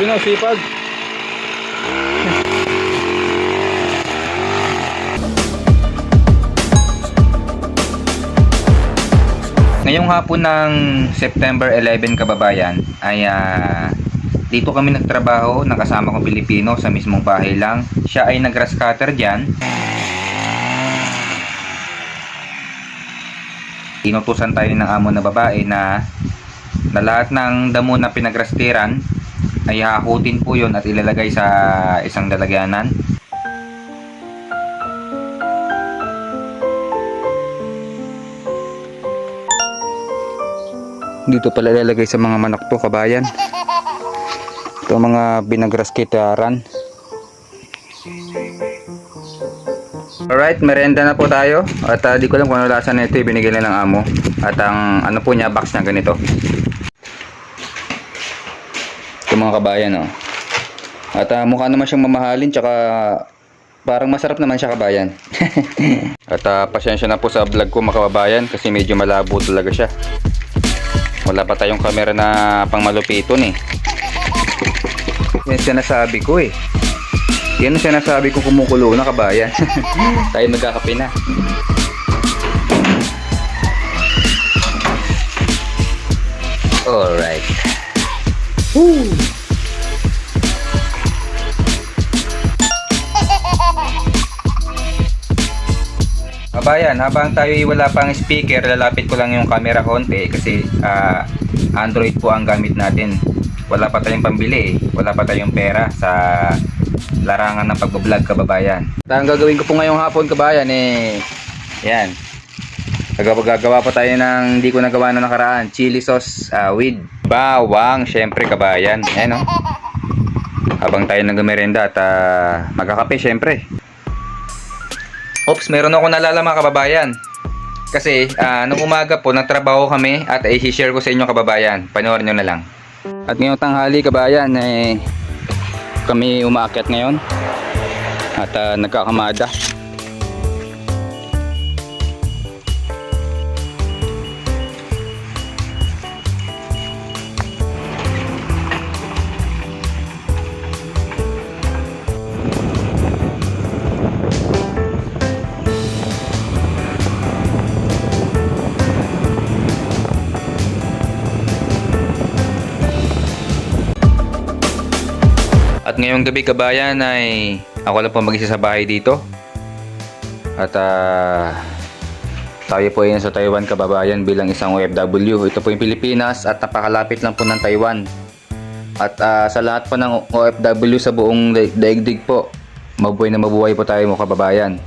Yun ang sipag. Ngayong hapon ng September 11 kababayan ay dito kami nagtrabaho ng kasama kong Pilipino sa mismong bahay lang. Siya ay nag-grass cutter dyan. Inutusan tayo ng amo na babae na lahat ng damo na pinagrastiran ay hakutin po yun at ilalagay sa isang lalagyanan. Dito pala ilalagay sa mga manok to kabayan. Ito mga binagraskitaran. Alright, merienda na po tayo. At di ko lang kung ano lasa na ito, binigay na ng amo. At ang ano po niya, box niya ganito. Ito mga kabayan, oh. At mukha naman siyang mamahalin, tsaka parang masarap naman siya kabayan. At pasensya na po sa vlog ko mga kababayan, kasi medyo malabo talaga siya. Wala pa tayong camera na pang malupiton eh. Yan sinasabi ko eh. Yan ang sinasabi ko, kumukulo na kabayan. Tayo magkakape na. Alright. Woo! Kabayan, habang tayo wala pang speaker, lalapit ko lang yung camera konti kasi Android po ang gamit natin. Wala pa tayong pambili, wala pa tayong pera sa larangan ng pagbablog kababayan. Ang gagawin ko po ngayong hapon kabayan yan. Gagawa pa tayo ng hindi ko nagawa na nakaraan, chili sauce with bawang, syempre kabayan. Ayan, oh. Habang tayo nagmerenda at magkakape syempre. Oops, meron ako naalala mga kababayan. Kasi nung umaga po nagtrabaho kami at i-share ko sa inyo kababayan. Panoorin nyo na lang. At ngayong tanghali kabayan kami umaakyat ngayon at nagkakamada. At ngayong gabi kabayan ay ako lang po mag-isa sa bahay dito. At tayo po ay sa Taiwan kababayan bilang isang OFW. Ito po yung Pilipinas at napakalapit lang po ng Taiwan. At sa lahat po ng OFW sa buong daigdig po, mabuhay na mabuhay po tayo mga kababayan.